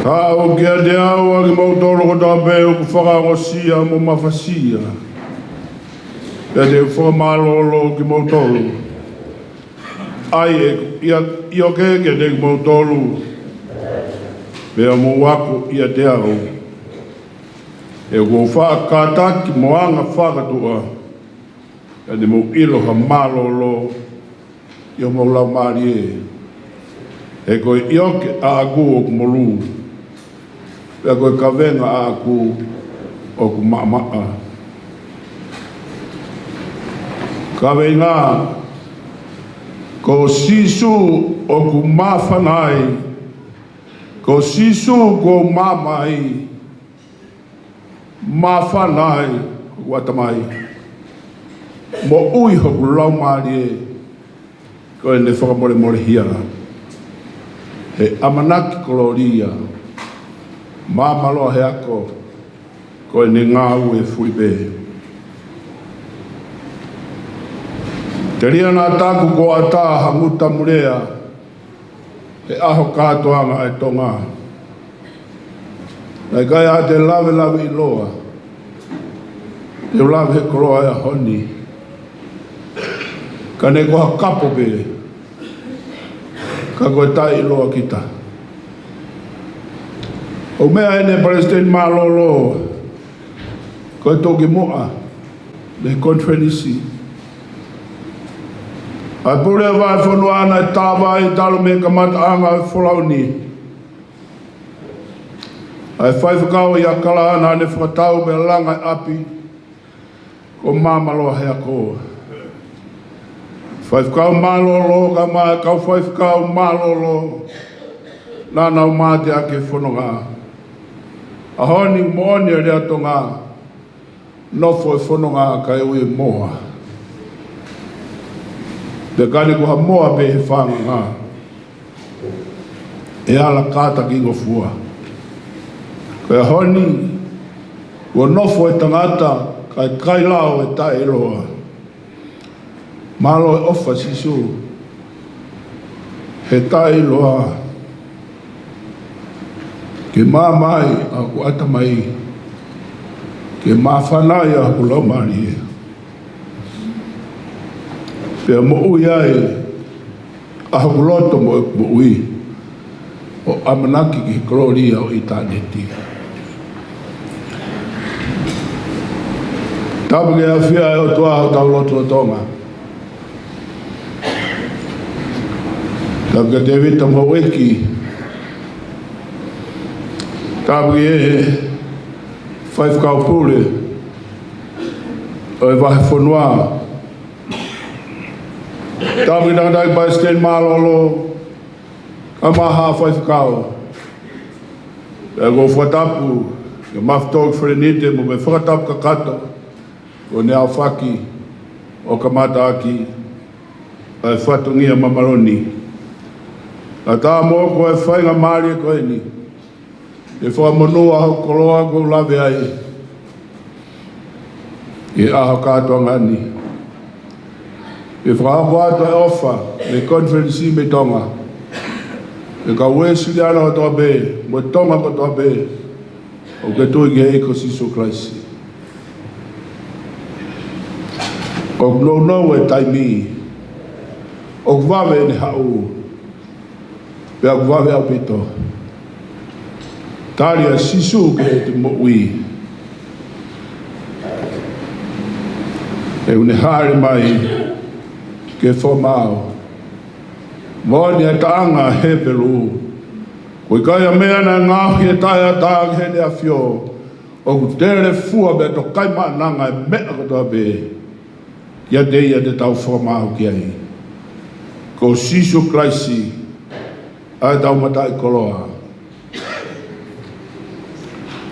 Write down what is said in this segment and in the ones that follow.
O kia de au a ki mautoro ko tape o ku whakarosia mo mawhasia. Ia te whakamālolo ki mautoro. Ai i o ke te ki mautoro. Pea mo wako ia te au. E ko whakataki mo anga whakatua. Ia te mo ilo ha mālolo i o maulau maari e. E koe ioke a aku o ku molu. Pea koe ka venga a aku o ku maa. Ka venga ko sisu o ku mawhanai. Ko sisu ko mamai. Mawhanai ko watamai. Mo ui ho ku lau maari e. Koe ne whakamore more hia. He amanaki koloria. Mamaloa he ako. Koe ne ngāu e fuipe. Te ria nā tāku ko ata hanguta murea. He aho kātoanga e tonga. Nai kai a te lawe i loa. Te lawe he koroa e honi. Ka ne koha kapo pe. Ka koe tai i loa kita. O mea ene Palestine malolo. Koe toki moa. Le konferenisi. Ai pure vai whanua ana e tāwa i talo me kamata anga e wholauni. Ai whaifakau i akala ana ne whakatau me langa e api. Ko mamaloa hea ko. Whaifakau malolo ka mai kau whaifakau malolo. Nā nau māte ake whanonga. A honi mooni e rea tonga. Nofo e whanonga ka e ui moa. Te kani kuha moa pe he whanga ngā. E ala kāta ki ngofua. Koe honi, ua nofo e tangata, kai kailao e tae eloa. Malo e ofa sisu. He tae eloa. Ke mamai a ku atamai. Ke mawhanai a ku laumari e. Pea mo ui ai, a hakuloto mo ui, o amanaki ki kloria o itaneti. Tapu ke a whia e o tua o tau loto o tonga. Tapu ke te vita mo weki. Tapu ke e whaifkau pule, o e wahe whanua. Tapu ki tangatai Palestine malolo, ka maha whaifkau. E go whatapu, ke maftoki wharenite mo me whakatapu ka kato, o ne au whaki, o ka mata aki, e whatungia mamaroni. A tā mō ko e whainga maari e koe ni, e whamonua hau koloa ko lawe ai, e aho kātua ngani. E whakahoko ato e ofa, me konferensi me tonga. E ka uesili ana o toa be, mo tonga ko toa be, o ke tui ke eiko siso Christi. O no e taimi, o kwawe ne hau, pe a kwawe au pito. Tari a sisu ke te mo ui. E une hare mai, ke whamau. Mōni e taanga he peru. Koe kai a mea na ngāhi e tae a tāng he ne a whio. O ku tere fua me to kai maananga e mea katoa be. Ia te ia te tau whamau ki ai. Ko sisu Christi. Ai tau matai koloa.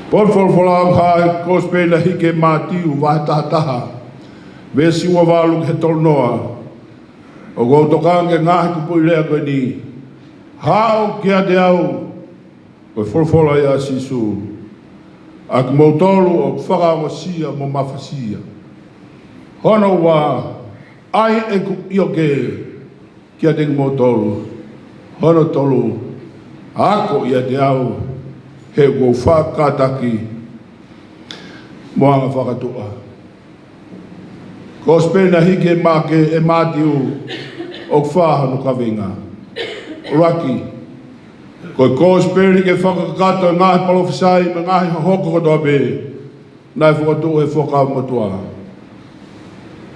Porfolfolau kai ko spela hike mātiu wātātaha. Vesi ua wālung he tolnoa. O go tokange ngahi ku pui lea koe ni. Hao kia te au. Koe wholwhola ia sisu. A ku mautolu o whakawasia mo mawhasia. Hono wā. Ai e ku ioke. Kia te ku mautolu. Hono tolu. Ako ia te au. he ko whakataki moanga whakatua. Ko spēna hike make e mātiu o whāhanu kawenga. Raki, ko spēni ke whakakato ngāhi palofisai me ngāhi hoko kotoa be, nai whakatu he whakamotua.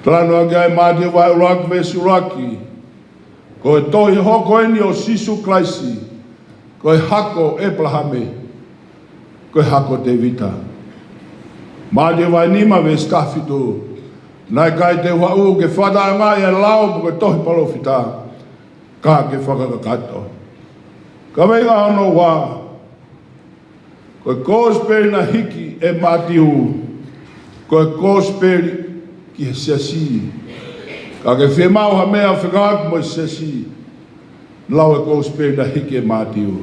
Plano ake ai mātiu vai uraki vesu raki, ko e tohi hoko eni o sisu klaisi, ko e hako Abrahame, ko e hako te vita. Mātiu vai nima ve stafitu, nai kai te wau ke whata ngai e lau mo ke tohi palofita, ka ke whakakato. Ka wenga ono wā, ko e kōsperi na hiki e mātiu, ko e kōsperi ki he siasi. Ka ke whemau ha mea whekaaku mo siasi, lau e kōsperi na hiki e mātiu.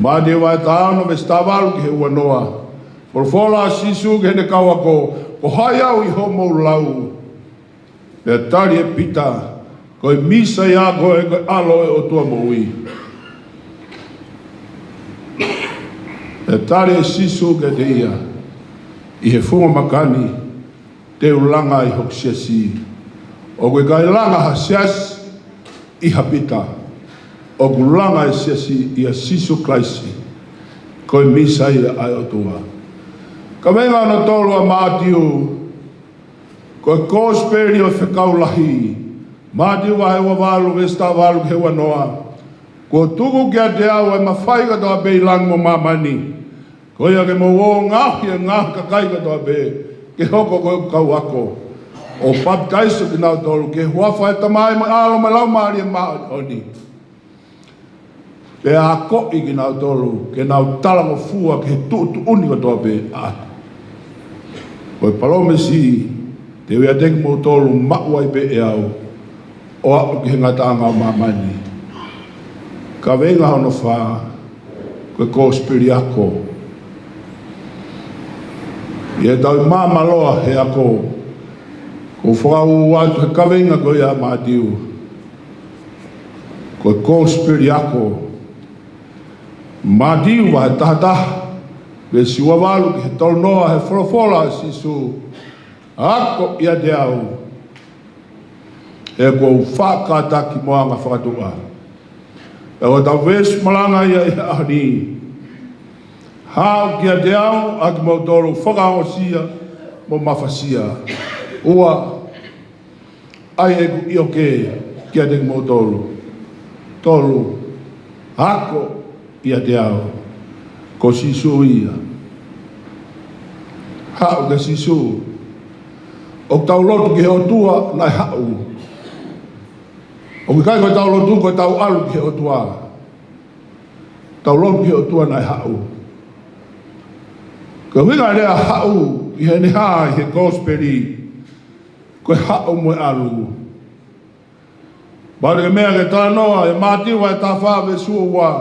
Mātiu vai tāno me stavalu ki he ua noa, por fola sisu ke hene kaua ko hai au I homo lau. Pea tari e pita, ko e misa ia ko e alo e o tua moui. Pea tari e sisu ke te ia, I he funga makani, te ulanga I hoksiasi. O koe kai langa ha sias I hapita. O kulanga e siasi I a sisu klaisi, ko e misa ia ai o tua. Ka wenga ana tolu a mātiu, ko e kōsperi o whekaulahi, mātiu wa hewa walu vesta walu hewa noa, ko tuku kia te au e mawhai katoa be I lang mo mamani, ko ia ke mo o ngahi e ngahi ka kai katoa be, ke hoko ko kau ako, o baptaiso ki nau tolu, ke huafa e tamai mo alo me lau maari e maoni. Pe a ko I ki nau tolu, ke nau tala mo fua ke tutu uni katoa be atu. O e palome si, te wea teki mo tolu maua I pe e au, o aku ki he ngatanga o mamani. Ka wenga hono wha, koe kōspiri ako. I e tau I mamaloa he ako, ko whakau atu he ka wenga koe a mātiu. Koe kōspiri ako. Mātiu wa he tahataha. Le siwa walu ki he tolu noa he wholofola sisu. Ako ia te au. E kou whakataki moanga whakatua. E o tau wesu malanga ia I ahani. Hao kia te au, aki mo tolu whakaosia, mo mawhasia. Ua, ai e ku ioke, kia te mo tolu. Tolu, ako ia te au. Ko sisu ia. Hau ke sisu. O tau lotu ki he o tua, nai hau. O ki kai koe tau lotu, koe tau alu ki he o tua. Tau lotu ki he o tua, nai hau. Ko winga rea hau, I he neha, I he kōsperi, koe hau moe alu. Bāre ke mea ke tānoa, e mātiwa e tā whāwe sua wā.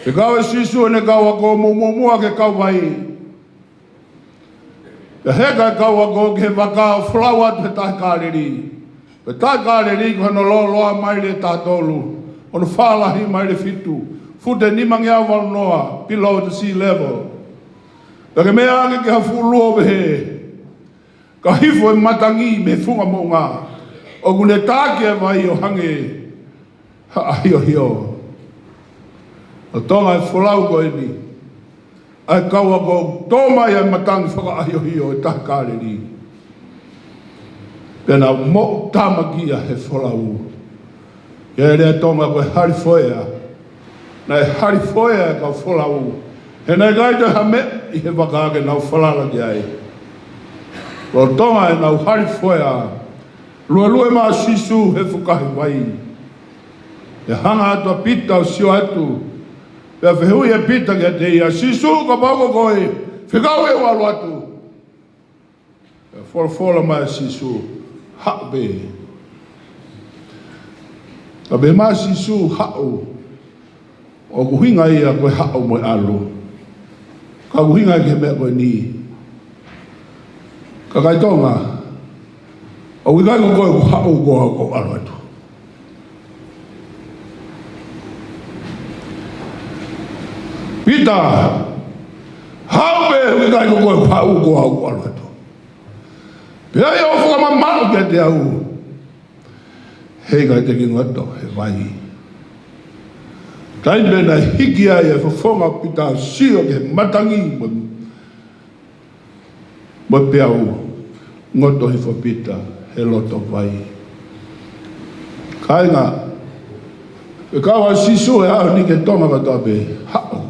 Te kawe sisu ne kawa ko mumumua ke kawai. Te heka kawa ko ke waka flawa te tai kāreri. Te tai kāreri ko no loa mai le tātolu. Ono whālahi mai le fitu. Fute nimangi au wal noa, below the sea level. Te ke mea ange ke hafulu ove he. Ka hifo e matangi me funga mo ngā. O kune tāke vai o hange. Ha ahio hio. O tonga e wholau koe ni. Ai kaua ko tōmai e matangi whakaahiohio e takareri. Pena mo tamakia he wholau. Ia rea tonga koe harifoea. Na e harifoea e ka wholau. He nei gaita ha me I he wakaake nau whalala ki ai. O tonga e nau harifoea. Lue maa sisu he whukahi wai. E hanga atua pita o sio atu. Pea whehui e pita kia te ia, sisu ka pako koe, whikau e walu atu. Pea whola mai sisu, hau be. Ka be maa sisu hau, o kuhinga ia koe hau moe alu. Ka kuhinga ke mea koe ni. Ka kai tonga, o wikai ko koe ku hau koe ko alu atu. Pita, how we got to go out. Pia yo fo ma ma ke te au. Hei ga te ki ngato he vai. Tai bena hiki ai fo fonga pita sio ke matangi mo pia u. Ngoto hi fo pita he loto vai. Kai nga e kawa sisu e au ni ke tonga ka tabe. Ha.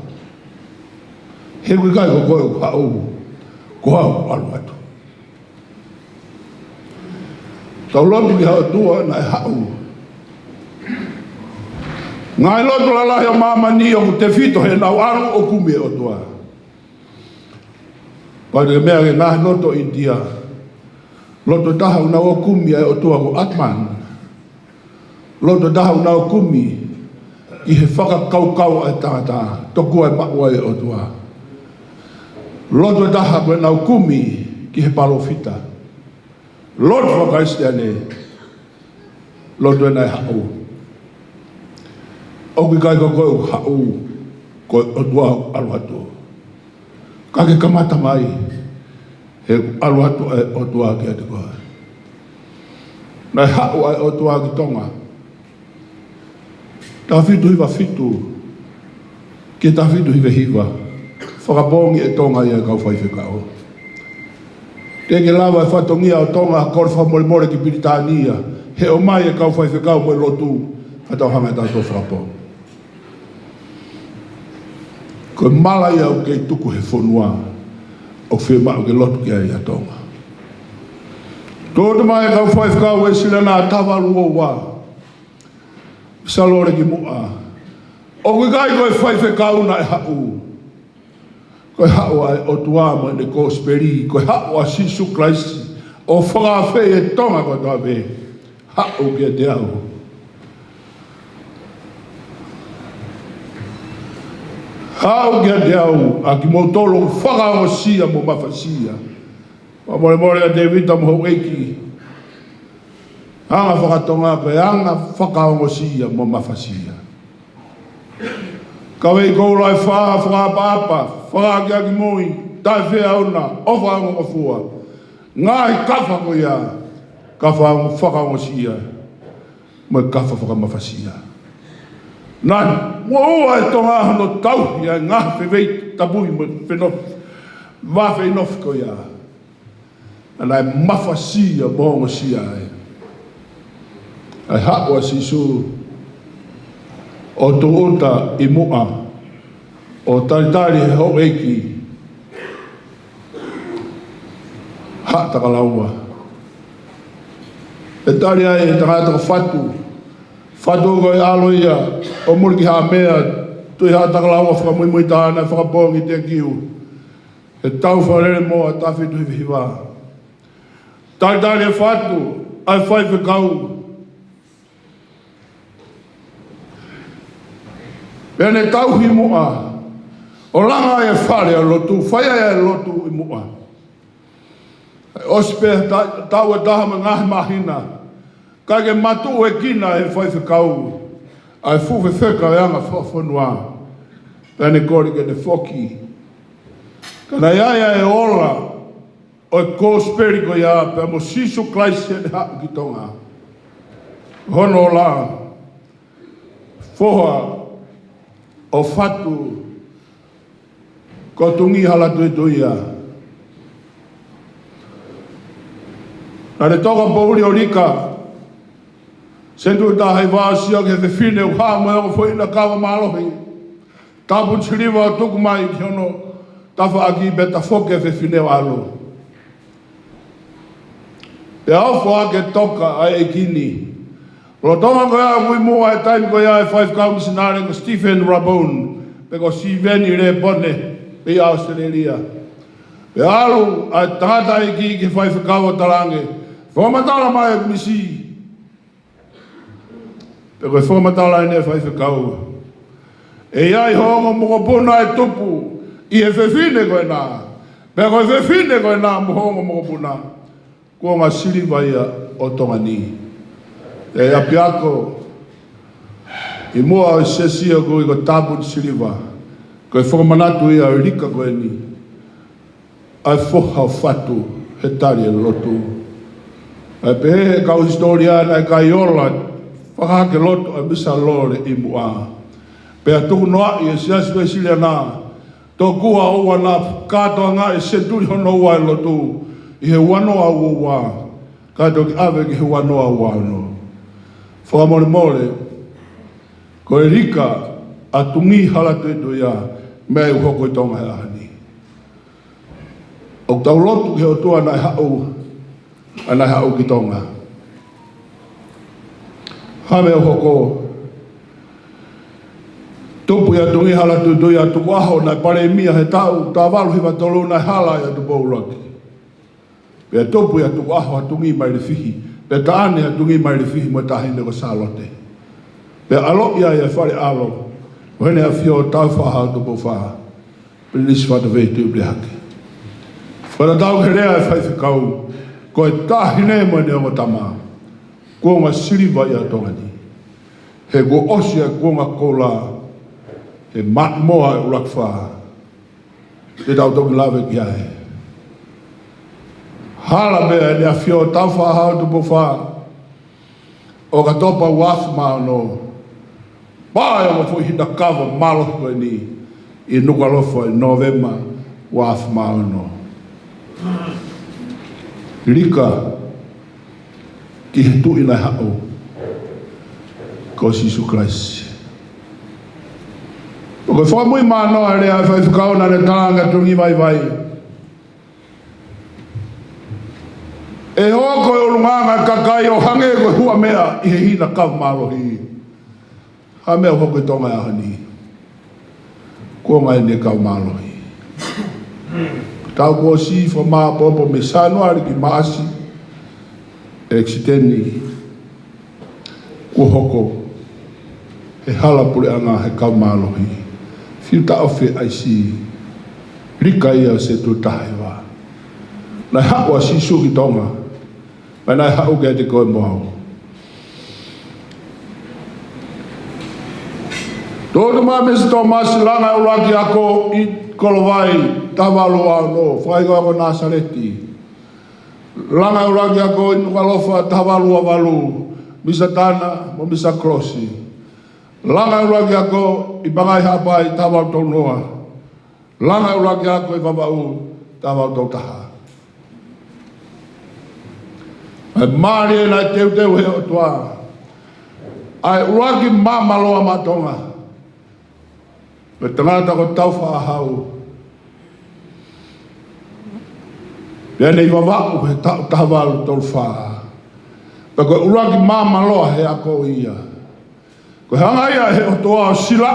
He we ga go ha u. Ko au atu. Tau lotu ki hao tua na e hau. Ngai lotu la lahi o mama ni o te fito he nau aru o kumi o tua. Pare mea ke ngahi loto India. Loto taha una o kumi o tua ko Atman. Loto taha una o kumi i he whaka kau ai tangata. Toku ai maua o tua. Loto taha ko nau kumi ki he palofita. Lord for Christiane, Lord when I hau. O ki kai ko hau ko o tua aluatu. Kake kamata mai he aluatu o tua ki ate koe. Nai hau ai o tua ki tonga. Ta fitu hiva fitu. Ki ta fitu hiva hiva. Whakabongi e tonga ia kau whaiwhekao. Teke lawa e whatongia o tonga korfa more ki Britania. He o mai e kau whaiwhekau mo lotu. Katau hanga tātou whakapong. Ko mala ia o kei tuku he whonua. O whima o ke lotu ki ai a tonga. Tōtu mai e kau whaiwhekau e sila nā tawaru o wā. Salore ki mua. O kui kai koe whaiwhekau na e hau. Koe hao ai o tuama ne kosperi, koe hao a Sisu Christi, o whakawhi e tonga ko tawe, hao kia te au. Hao kia te au, a ki motolo whakao sia mo mawhasia. Pa more a te vita mo eiki, anga whakatonga koe anga whakao sia mo mawhasia. Kawei koulai whakapapa, whakakia ki moi, tai whea una, o whakango fua. Ngahi kafa ko ia, ka whakango sia, mo kafa whakamawhasia. Nā, mo ua e tonga hano tau, ia ngahi whewei tabui mo whenof, wafe inof ko ia. Ana e mawhasia mongo sia e. Ai hapua Sisu, o tuota i mua, o taritari he ho eiki, hataka laua. E tari ai e tangata ka whatu ko e alo ia, o muriki ha mea, tui hataka laua whakamui tāna, whakabongi te kiu. E tau wharere moa, tawhitu hivi hiwa. Taritari e whatu, ai whaiwhekau, Pene tau hi mua, o langa e whare a lotu, whaia e lotu i mua. Ospe tau e taha ma ngahi mahina, kage matu e kina e whaiwhekau, ai fuwe wheka e anga whawhanua, pene kori ke ne whoki. Kana iaia e ola, o e kōsperi ko ia, pe mo Sisu Christi e haku ki tonga. Hono la, foha, o whatu ko tungi hala tuituia. Nare toka pouri o rika, sentu ta hei vāsia ke te whine u hā moe o whaina kawa mālohi. Tāpu tiriwa o tuku mai ki hono tawha aki beta whoke te whine o alo. Pe au whaake toka ai e kini. Lo tonga ko ia mui mua e taimi ko ia e whaifkau misinare ko Stephen Rabone, pe ko si veni re pone, pe Australia. Pe alu a tangata i ki whaifkau o tarange, whamatala mai e misi. Pe ko whamatala i ne whaifkau. E iai hongo mokopuna e tupu, i e whewhine ko e nā. Pe ko e whewhine ko e nā mohongo mokopuna, ko ngā siliva ia o tonga ni. E apiako, i mua o sesia ko i ko tapu siliva, Koe whakamanatu ia o rika koe ni. Ai whoha whatu he tari e lotu. Ai pehe kau historia ai kai ola whakake lotu ai misa lore i mua. Pea tuku noa i e siasi koe silia nā. Tō kua oua nā kātoa ngā e seturi hono ua e lotu. I he wanoa ua. Kātoa ki awe ki he wanoa ua no. Whakamore more. Koe rika a tungi halatu e tu ia. Mea i hoko i tonga he ahani. O tau lotu he o tua nai hau ki tonga. Hame o hoko. Tupu ia tungi halatu tu ia tu waho nai pare mia he tau. Tā walu hiwa tolu nai hala ia tu poulaki. Pea tupu ia tu waho a tungi mai le fihi. Pea taane a tungi mai le fihi mo tahine ko salote. Pea alo ia ia whare alo. Wene a fio tau whaha tu po whaha. Prinisi whata vei tu ble hake. Whata tau he rea e whaifi kau. Ko e tahine mo ne o tama. Ko ngā siriva ia tongani. He ko osia ko ngā kola. He mat moa e urak whaha. Te tau toki lawe ki ae. Hala mea ne a fio tau whaha tu po whaha. O ka topa wafu mao no. Pai o fo hita kava malo ko ni I nukalofo I Novema wafu mao no. Rika ki he tu ina hao ko Sisu Christ. O ko wha mui mano a rea whai whakaona ne tāanga tungi vai vai. E hoa koe o lunganga kakai o hange koe hua mea I he hina kav maro hi. Ha mea hoko I tonga ahani. Kua ngai ne kav maro hi. Tau kua si wha maa popo me sanuari ki maasi. Exiteni. Kua hoko. He hala pure anga he kav maro hi. Whiuta awhi ai si. Rika ia se tu tahewa. Nai hako a si suki tonga. Mai nai hako kia te koe mohau. Tōna mā mesi tō māsi langa e uraki ako I Kolowai, Tavalu au no, whaiga ako Nasareti. Langa e uraki ako I Nukalofa, Tavalu avalu, Misa Tana, mo Misa Krosi. Langa e uraki ako I Bangai Hapai, Tavalu tō noa. Langa e uraki ako I Vavau, Tavalu tō taha. Ai maari e nai teu teu he o tua. Ai uraki mā maloa matonga. Me tangata ko tau whaahau. Pea nei wawau he tawalu tolu whaa. Pea koe uraki mā maloa he ako ia. Koe hanga ia he o toa o sila.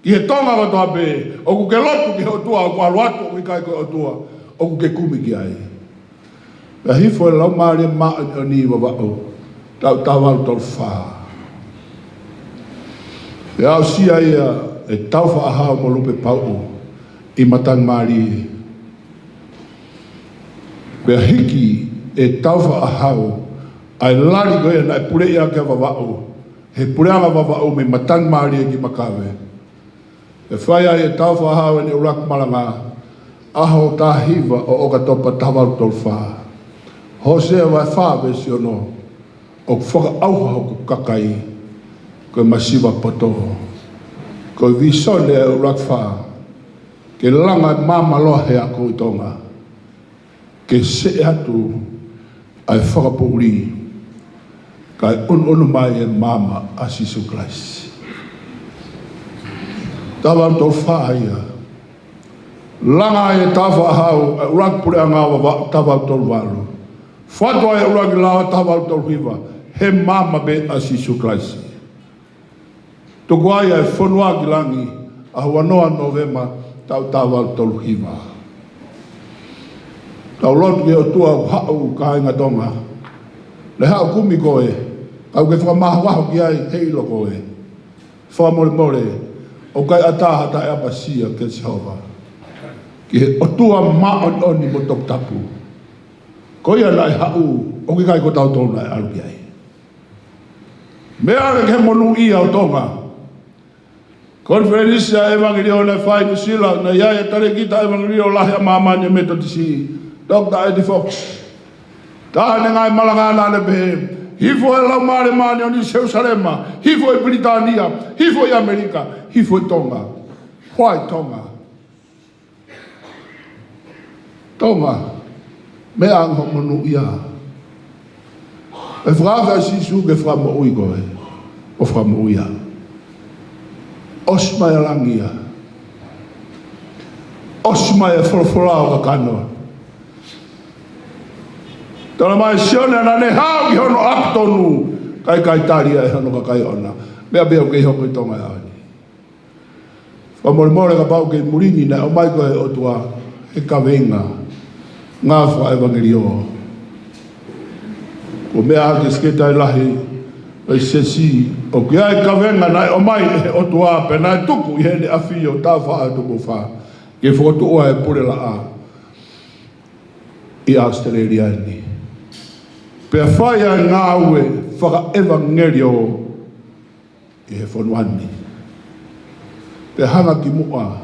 Ki he tonga o toa pe. O ku ke lotu ki he o tua o kua luatu o kai koe o tua. O ku ke kumi ki ai. Pea hifo e lau maari maa o ni wawau. Tawalu tolu whaa. Pea o sia ia. E tau whaahau mo lupe pau I matang maari. Pea hiki e tau whaahau ai lari koe na e pure ia kia wawau. He pure anga wawau me matang maari e ki makawe. E whaia e tau whaahau e ne urak malanga. Aho tā hiva o oka topa tawau tol whaa. Hosea wai whawe si ono. O whaka auha hoku kakai. Koe masiwa poto. Ko visone e urak whaa. Ke langa mama loa he ako I tonga. Ke se atu ai whakapuri. Kai unu mai e mama a Sisu Christ. Tawau tol whaa ia. Langa e tawha hau e urak pure angawa tawau tol walu. Whatua e urak lawa tawau tol hiva. He mama be a Sisu Christ. Tuku aia e whanua ki langi a wanoa Novema tau tawau tolu hiva. Tau lotu ki o tua hau kāinga tonga. Le hau kumi koe, au ke whakamaha waho ki ai heilo koe. Whamore more, o kai ataha ta e apasia ke Jehova. Ki he o tua maon oni mo tok tapu. Ko ia lai hau, o ki kai ko tau tona e alu ki ai. Mea ke monu ia o tonga. Konferensia evangelio na fai ni sila na ia tare kita evangelio lah mama ni metodisi. Dr. Eddie Fox. Ta ngai malanga na be. Hifo e lau mare mane o ni Jerusalema. Hifo e Britania. Hifo e Amerika. Hifo e Tonga. Why Tonga? Tonga. Me ang homonu ia. E frava sisu ke frama ui koe. O frama uia. Osma e langia. Osma e folfolao ka kanoa. Tala mai sione na ne hao ki hono aptonu. Kai taria e hono ka kai ona. Mea bea kei hoko i Tonga e ani. Whamore ka pau kei murini na o mai koe o tua e ka venga. Ngā wha evangelio. O mea ake sketa i lahi o sesi. O kia e ka venga na o mai e o tua pe na e tuku i hene awhio tā wha e tuku wha. Ke whotu oa e pure la a. I Australia ni. Pea whaia ngā ue whaka evangelio i he whanuani. Pea hanga ki mua.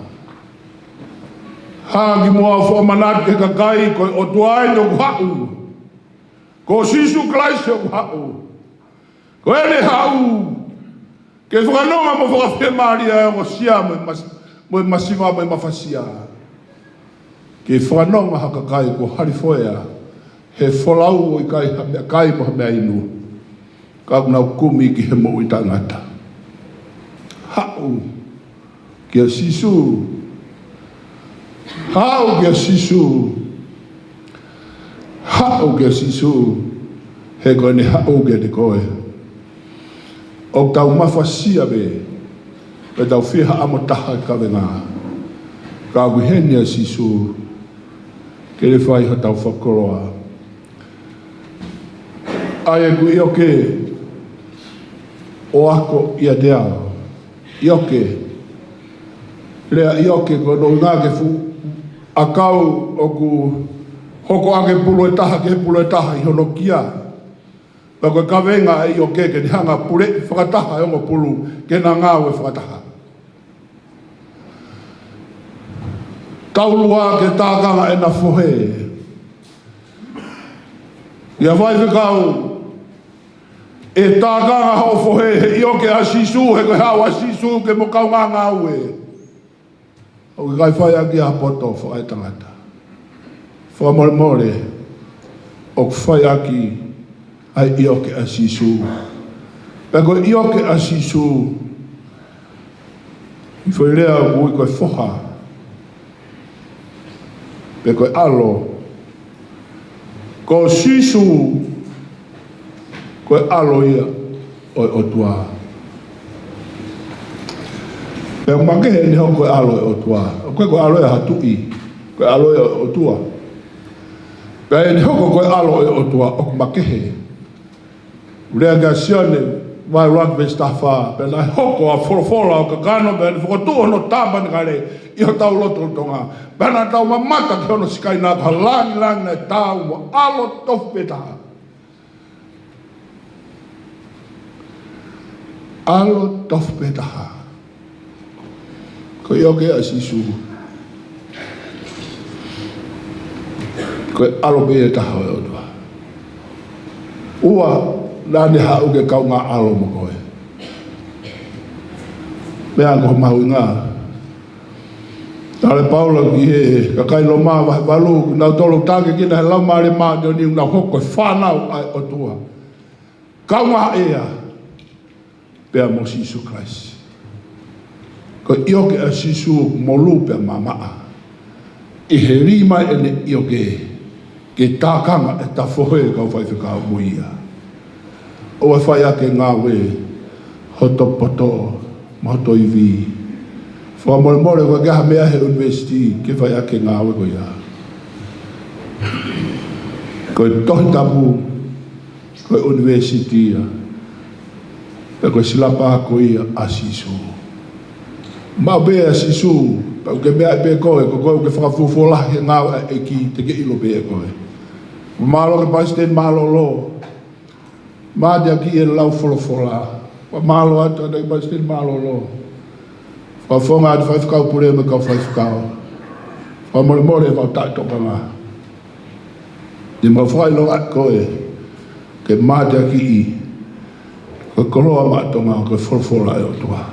Hanga ki mua wha manat ke kakai koe o tuai no hau. Ko sisu klaise o hau. Ko ene hau. Ke whakanonga mo whakawhemaria o sia mo masima mo mafasia. Ke whanonga hakakai ko harifoea. He wholau o i kai mo mea inu. Ka kuna kumi ki he mo i tangata. Hau. Kia sisu. Hau kia sisu. Hau kia sisu. He koe ne hau kia te koe. O tau mawhasia be. Pe tau whiha amo taha ka venga. Ka kuhenia sisu. Kere whai ha tau whakoroa. Ai ku ioke o ako ia te ao. Ioke. Lea ioke ko no ngā ke fu akau o ku hoko ake pulo e taha ke pulo e taha i hono kia. Pako ka venga e ioke ke ni hanga pule whakataha e ongo pulu ke na ngā ue whakataha. Taulua ke tākanga e na fohe. Ia vai whikau. E tākanga hao fohe he ioke a sisu he koe hao a sisu ke mo kau ngā ue. O ki kai whai aki a poto whakai tangata. Whamore more o whai aki ai ioke a sisu. Peko ioke a sisu i whai rea ui koe whoha. Peko alo ko sisu koe alo ia o tua. Pea makehe ni hau koe alo o tua. Koe alo ia hatui. Koe alo ia o tua. Pea ni hau koe alo o tua o makehe. Rea ga sione vai rugby staffa. Pea na hoko a wholofola o kakano. Pea ni whakotua no tamba ni kare. Iho tau loto tonga. Pea na tau mamata ki hono sikai nā ka langi na tau mo alo tofu petaha. Alo tofu petaha. Ko ioke a sisu. Ko alo be taha o tua. Ua nani hau ke kau ngā alo mo koe. Mea ko mahu ngā. Tale Paula ki he kakai lo maa wahi walu. Nau tolo tāke kina he lau maare maa ni una hoko e whanau ai o tua. Kau ngā ea. Pea mo Sisu Christ. Ko ioke a sisu molu pea mamaa. I he rima e ne ioke. Ke tākanga e ta whohe kau whai whikau muia. O e whai ake ngā we. Hoto poto. Moto iwi. Whamore more ko gaha mea he university. Ke whai ake ngā we ko ia. Ko e tohi tapu. Ko e university ia. E koe silapa ko ia a sisu. Ma be a sisu. Pa uke mea e pe koe. Ko koe uke whakafufolahi ngā e ki te ke ilo be e koe. Malo ke paisten malo lo. Ma dia ki e lau folofola. Malo ata ke paisten malo lo. fonga atu whaifukau pure me kau whaifukau. Wha more more e wau tai toka ngā. Ni ma whai lo at koe, ke māte aki I, ko koloa mātonga, ko wholwhola e o tua.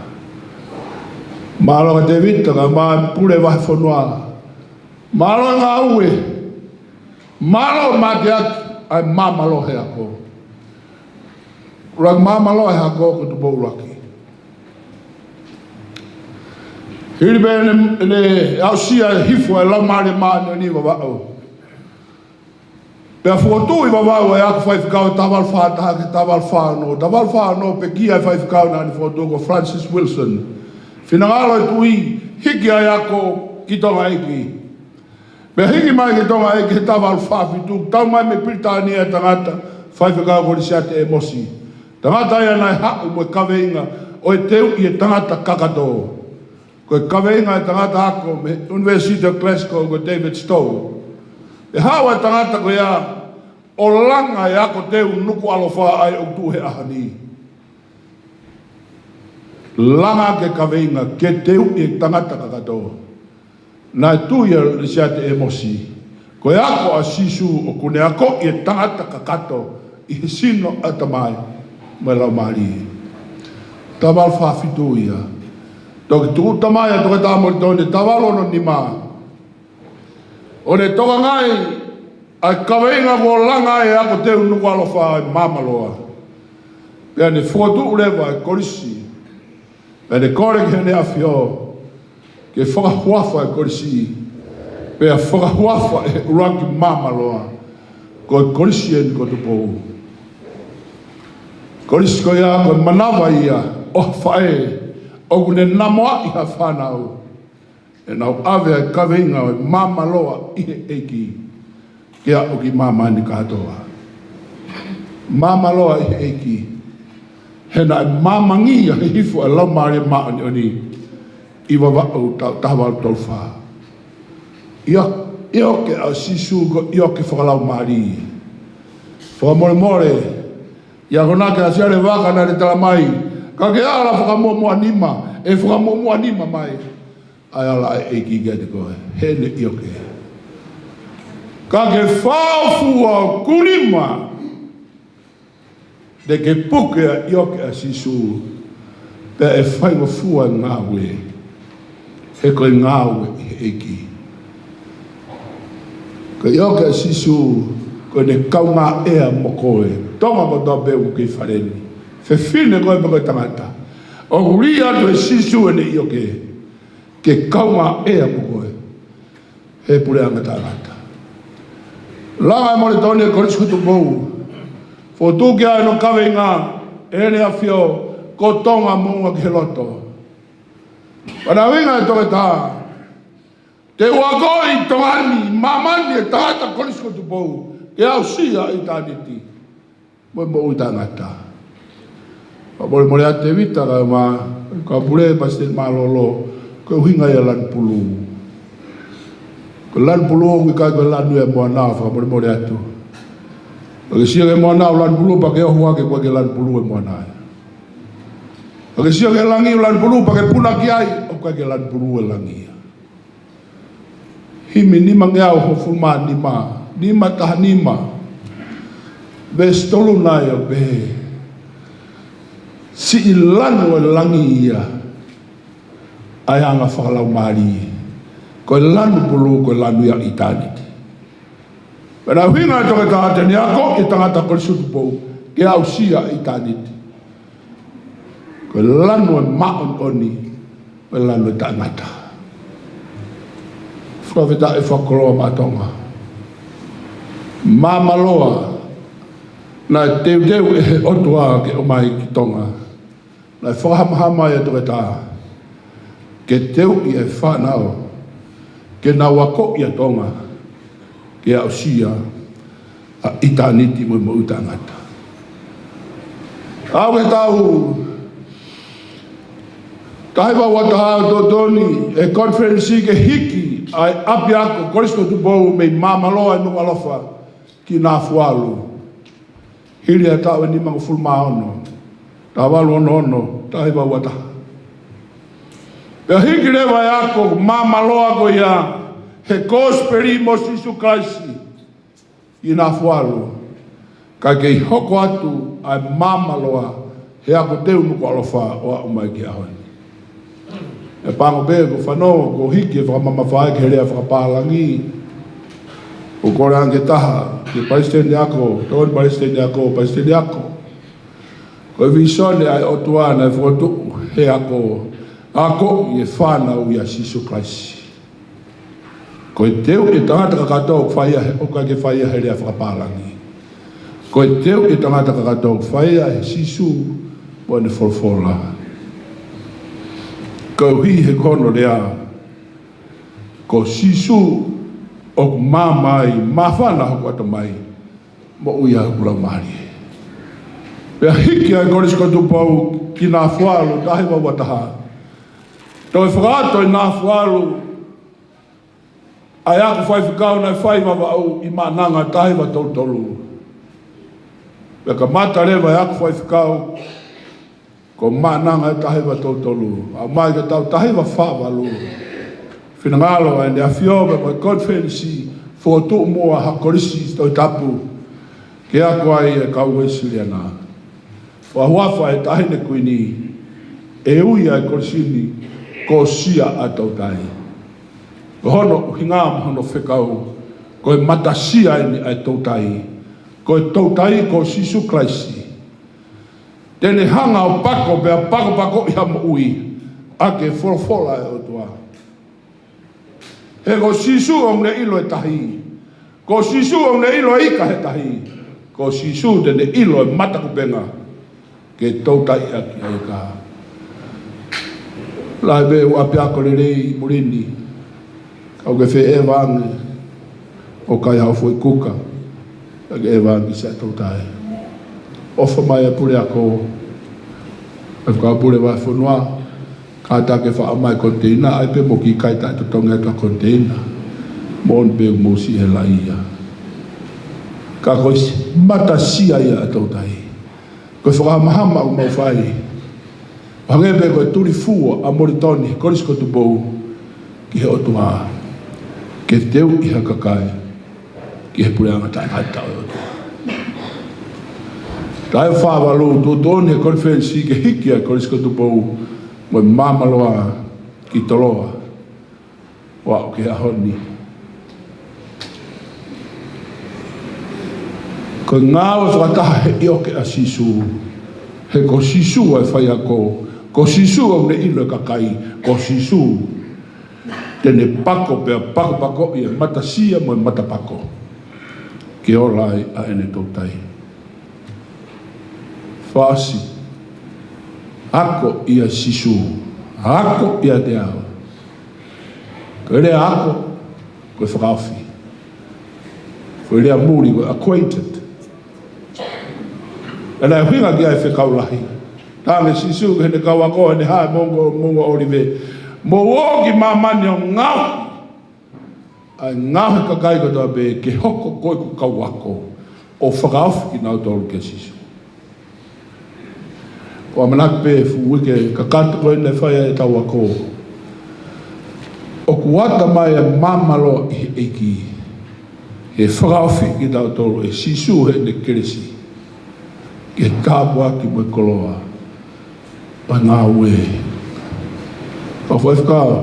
Mālo ka te vitanga, mā pure wahi whanua. Mālo ngā ue, mālo māte atu, ai māmalo he ako. Rang māmalo he ako ko tu bouraki. Hiri bē ne au sia hifo e lau maare maane ni wawao. Pea fuotu I wawao e aku whaifukau tawal whātaha ke tawal whāno. Tawal whāno pe kia e whaifukau nani fuotu ko Francis Wilson. Whinangalo e tui hiki ai ako ki tonga eki. Pea hiki mai ki tonga eki he tawal whāwhitu. Tau mai me Britania tangata whaifukau ko risiate e mosi. Tangata ia nai haku mo e kaweinga o e teu I e tangata kakato. Ko e kaweinga e tangata ako me University of Glasgow ko David Stowe. E hawa e tangata ko ia o langa e ako teu nuku alofa ai o tu he ahani. Langa ke kaweinga ke teu I tangata kakato. Na tu ia risiate e mosi. Ko e ako a sisu o kune ako I tangata kakato I he sino atamai me lau maari. Tawal whawhitu ia. Toki tuku tamaya toki tāmori tōne tawalono ni mā. O ne toka ngai, ai kaweinga ko langa e ako teu nuku alofa e mamaloa. Pea ne fuatu ulewa e korisi. Pea ne kore ke ne awhio. Ke whakahuafa e korisi. Pea whakahuafa e urangi mamaloa. Ko e korisi e ni ko tupou. Korisi ko ia ko manawa ia. O whae. O kune namoa I ha whanau. E nau awe ai kaweinga o mamaloa I he eiki. Kia o ki mamani katoa. Mamaloa I he eiki. He na mamangia he hifu a lau maare maani oni. I wawau tawa tolwha. Io ke au sisu ko io ke whakalau maari. Whakamore more. Ia konake a siare waka na re talamai. Ka ke ala whakamomo anima, e whakamomo anima mai. Ai ala e ki gade koe, hele I oke. Ka ke whawhua kurima, de ke puke a I oke a sisu, pe e whaiwa fua ngāwe, he koe ngāwe I he eki. Ka I oke a sisu, koe ne kaunga ea mo koe, tonga mo tō beu ki whareni. Fe fine koe pa koe tangata. O huri atu e sisu e ne I oke. Ke kaunga ea mo koe. He pure anga tangata. Langa e mole tōne e korisku tu mou. Fo tūki ai no kaweinga. E ne a whio. Ko tonga munga ki he loto. Wana winga e toke tā. Te uako I tongani. Mamani e tangata korisku tu mou. Ke au sia I tāniti. Moi mo I tangata. Mole mole ate vita ka ma ka pule pastel malolo ko hinga ya lan pulu. Ko lan pulu ko ka lan e mo na fa mole mole atu. Ko sia ke mo na lan pulu pa ke ho ke ko ke lan pulu e mo na. Ko sia ke langi lan pulu pa ke puna ki ai o ka ke lan pulu e langi. Himi ni mangea ho fulma ni ma tahanima. Bestolu na yo be. Si ilanu e langi ia ai anga whakalau maari ko e lanu pulu ko e lanu ia I tāniti. Pena huinga e toke tāte ni ako I tangata korisutu pou ke au sia I tāniti. Ko e lanu e maon oni ko e lanu e tangata. Whakaweta e whakoloa mātonga. Māmaloa na teu e otua ke o mai ki tonga. Na whakamahama e toke tā. Ke teu I e whanau. Ke na wako I a tonga. Ke au sia a itaniti mo mo utangata. Au e tau. Taiwa wataha tōtoni e konferensi ke hiki ai api ako korisko tupou mei mamaloa no alofa ki nā fualu. Hiri a tau e ni mangu fulma ono. Tawalu ono ono, taiwa wataha. Pea hiki lewa yako mama loa ko ia he kosperi mo sisu kaisi i nā fualu. Ka kei hoko atu ai mama loa he ako teu nuku alofa o a umai ki ahoni. E pango be ko whanau ko hiki e whakamama whae ke rea whakapālangi. O kore ange taha ke paisteni ako, tōni paisteni ako, paisteni ako. Ko e visone ai otuana e whakotu he ako i e whanau i a Sisu Christ. Ko e teu e tangata kakatou o ka ke whaia he rea whakapālangi. Ko e teu e tangata kakatou whaia he Sisu mo ne wholwhola. Ko hi he kono rea ko Sisu o mamai mawhana hoko ata mai mo uia hukura mari. Pea hiki ai koris ko tupau ki nā whalu tahi wa wataha. Toi whakaato i nā whalu ai aku whai whikau nai whai mawa au i mananga tahi wa tautolu. Pea ka mata rewa ai aku whai whikau ko mananga tahi wa tautolu. A mai ka tau tahi wa whawalu. Whinangalo e ne awhioba mai konferensi whotu mua hakorisi toi tapu ke ako ai e kau e siliana. Wahuafa e tahine kuini e uia e korisini ko sia a tautai. Ko hono hinga hono whekau ko e matasia ini a tautai. Ko e tautai ko Sisu Christ. Tene hanga o pako bea pako i hama ui ake wholofola e o tua. He ko Sisu o ne ilo e tahi. Ko Sisu o ne ilo e ika he tahi. Ko Sisu tene ilo e matakupenga. Ke tautai aki ai ka. Lai be ua piako le rei murini. Kau ke whe e wangi. O kai hau fwoi kuka. Ke e wangi sa tautai. Ofa mai e pure ako. E whaka pure wai whanua. Ka take wha amai konteina. Ai pe mo ki kai tai tutonga e ka konteina. Mon pe umusi he la ia. Ka kois matasia ia a tautai. Ko whakamahama u mau whai. Whangepe koe turi fua a moritoni, koris ko tupou, ki he otua, ke teu i hakakai, ki he pureanga tai hata o otua. Tai whawalu, tōtoni he konferensi ke hikia koris ko tupou, mo mamaloa ki toloa, wao ki ahoni. Ko ngāwe whakataha he ioke a Sisu, he ko Sisu ai whai ako, ko Sisu au ne ilo e kakai, ko Sisu tene pako pea pako i e matasia mo e matapako. Ke olai a ene tautai. Whaasi, ako i a Sisu, ako i a te ao. Ko ere ako, ko e whakawhi. Ko ere a muri, ko acquainted. E nei huinga ki ai whekaulahi. Tāne Sisu hene kawako hene hae mongo orive. Mo ogi mamani o ngau. Ai ngau he kakai katoa be ke hoko koe ku kawako. O whakauwhi ki nau tolu ke Sisu. O amanak pe fuwike kakata koe ne whaia e tau ako. O kuata mai e mamalo i eiki. He whakauwhi ki nau tolu e Sisu hene keresi. Ke kāpua ki mwe koloa. O ngā ue. O whaifkao.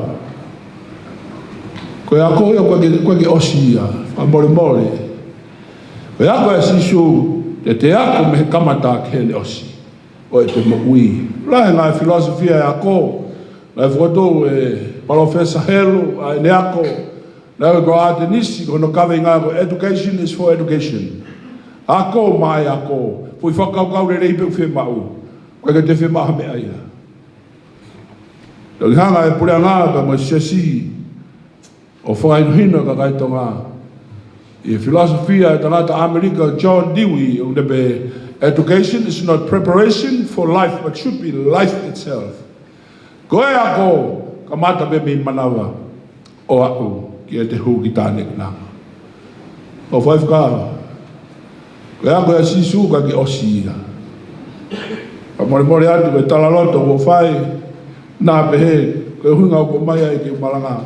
Koe ako ia koe ke osia. A more. Koe ako e Sisu. Te ako me he kamata ke hele osi. O e te mo ui. Lahe ngai filosofia e ako. Lai whakotou e Professor Helu. A ne ako. Lai ko ate nisi. Kono kawe ngā ko education is for education. Ako mai ako. Fui whakau re rei pe whi mau. Koe ka te whi maha me aia. Tau hanga e pure ngā pa mo sesi. O whakainuhina ka kai tonga. I filosofia e tangata Amerika John Dewey. Education is not preparation for life, but should be life itself. Koe ako ka mata be mi manawa. O aku ki e te hu ki tāne kinanga. O whaifka. Koe ako e Sisu ka ki osia. Ka more atu e talaloto o whai. Nā pehe, ko hunga ko mai ai ki malanga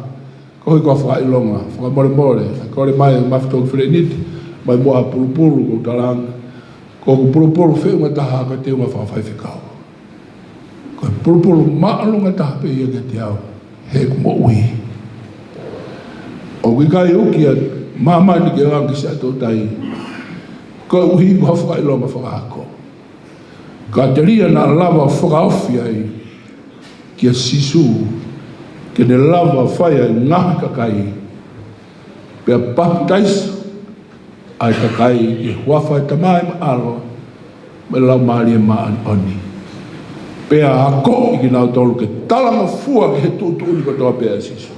ko ko fa ilonga fa more ko le mai mafto frenit mai mo pulu ko talang ko pulu fe ngata ha ko te ma fa fa fikao ko pulu ma lunga ta pe ye ke tiao he mo ui o ki kai o ki mama ni ke ang kisa to tai ko ui ko fa ilonga fa ko ka teria na lava fa ofia ai ki sisu ke ne lava faya ngah kakai pe baptize ai kakai e huafa tamai alo me la mari ma oni pe a ko ki na tolu ke tala fua ke tu ni ko to pe sisu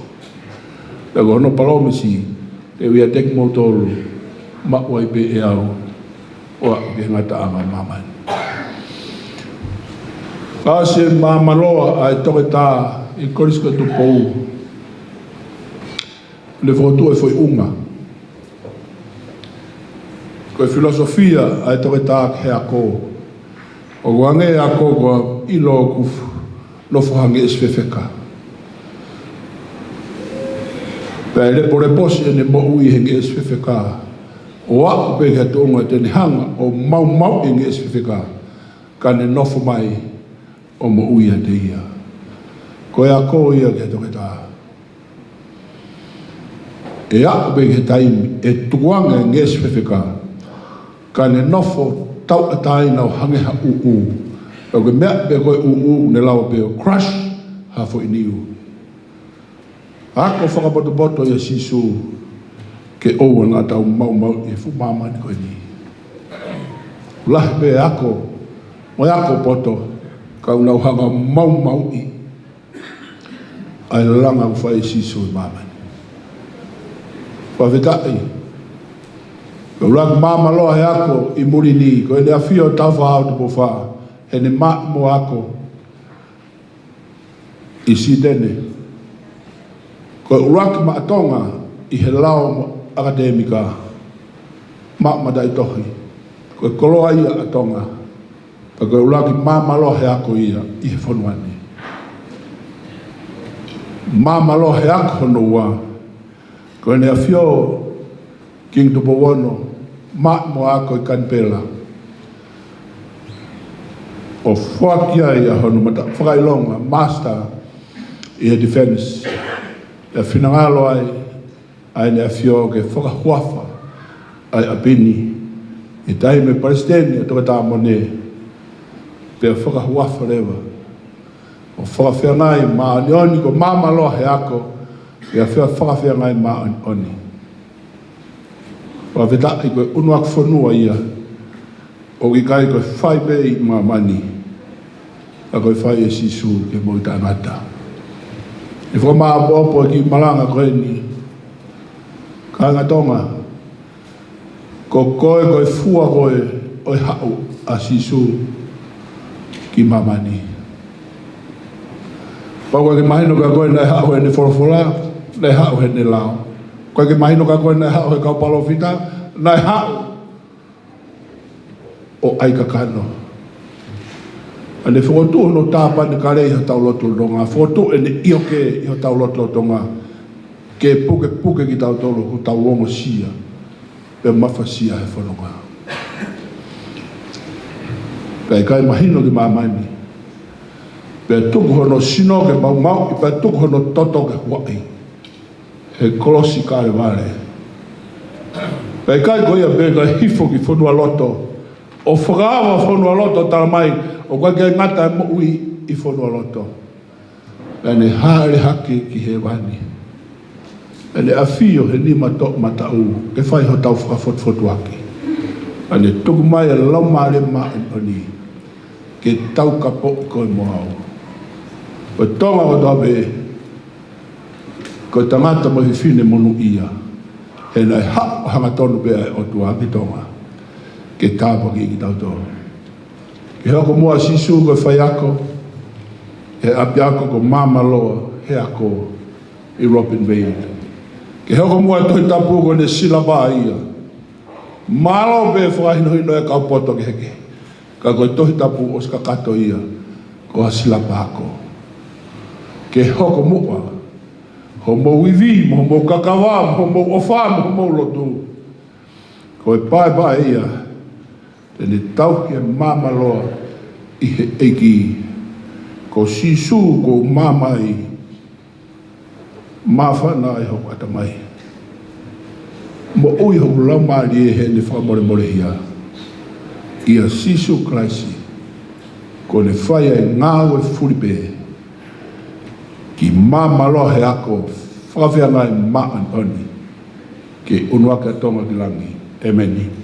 le go no palo si te via tek mo tolu ma wai pe e au o ke ngata ama mama Kasi mamaloa ai toke tā I koriska tu pou. Le fotu e foi unga. Koe filosofia ai toke tā ke ako. O wange ako koa ilo kufu. Lofo hange esfefeka. Pea le pore posi ene mo ui henge esfefeka. O aku pe ke tonga tene hanga o mau henge esfefeka. Kane nofo mai o mo uia te ia. Koe a ko ia ke toke tā. E aku pe ke taimi, e tuanga nges whewheka, ka ne nofo tau atai nau hange ha uu. O ke mea pe koe uu ne lau pe o crush ha fo iniu. Ako whakaboto ia sisu ke oua ngā tau mau e fu mamani koe ni. Lahi pe ako, mo ako poto, ka unau hanga mau I ai langa u fai siso I mamani whawhetai ka urang mama loa he ako I muri ni ko ene a whio tawha au te pofa he ne mo ako I si tene ko urang ma atonga I he lao akademika ma dai tohi ko koloa ia atonga Paka ulaki mama lo he ako ia I he whanuane. Mama lo he ako no wa. Ko ene a whio King Tupo Wono ma mo ako I kanpela. O whakia ia honu mata whakailonga master I he defense. E whinangalo ai ne a whio ke whakahuafa ai apini. I taime Palestine toka tā mone. Pe whakahuafa rewa. O whakawhiangai ma oni ko mama loa he ako. Ia whakawhiangai ma oni. Wa vetai koe unuak whanua ia. O ki kai koe whai bei ma mani. A koe whai e sisu ke mo ta ngata. E whaka maa popo ki malanga koe ni. Ka ngatonga. Ko koe fua koe oi hau a sisu. Ki mamani. Pau ke mahino ka koe nai hao ne forfola, nai hao ne lao. Koe ke mahino ka koe nai hao ka palofita, nai hao o ai kakano. Ane whotu no tāpa ni kare iho tau loto ronga, whotu ene ioke iho tau loto tonga, ke puke ki tau tolo ku tau wongo sia, pe mafa sia he whanonga. Pea kai mahino ki mamani. Pea tuku hono sino ke mau, pea tuku hono toto ke huai. He kolosi kare vare. Pea kai koia peka hifo ki whanua loto. O whakawa whanua loto tala mai, o kai kai ngata mo ui I whanua loto. Pea ne haere haki ki he wani. Pea ne awhio he ni mato matau, ke whai ho tau whakafotfotu aki. Pea ne tuku mai e laumare ma oni. Ke tau kapo koe moau. Koe tonga o tabe, koe tangata mo hi fine monu ia. He nai hao hanga tonu pea o tua ki tonga. Ke tāpa ki tau tonu. Ke hoko mua sisu koe whai ako, he api ako ko mama loa, he ako I Robin Vade. Ke hoko mua toi tapu ko ne silaba ia. Malo pe whakahinohino e kaupoto ke heke. Ka koe tohi tapu o ska kato ia, ko hasila pako. ke hoko mua, ho mo iwi, ho mo kakawa, ho mo ofa, ho mo lotu. Ko e pai ia, tene tau ke mama loa i he eki, ko sisu ko mamai, mawhana i hoko atamai. Mo ui hoko laumari e he ne whamore hia, ia sisu Kraisi, ko ne whaia e ngāwe furipe, ki mama loa he ako, whawhianga e maan oni, ke unuaka tonga ki langi. Amen.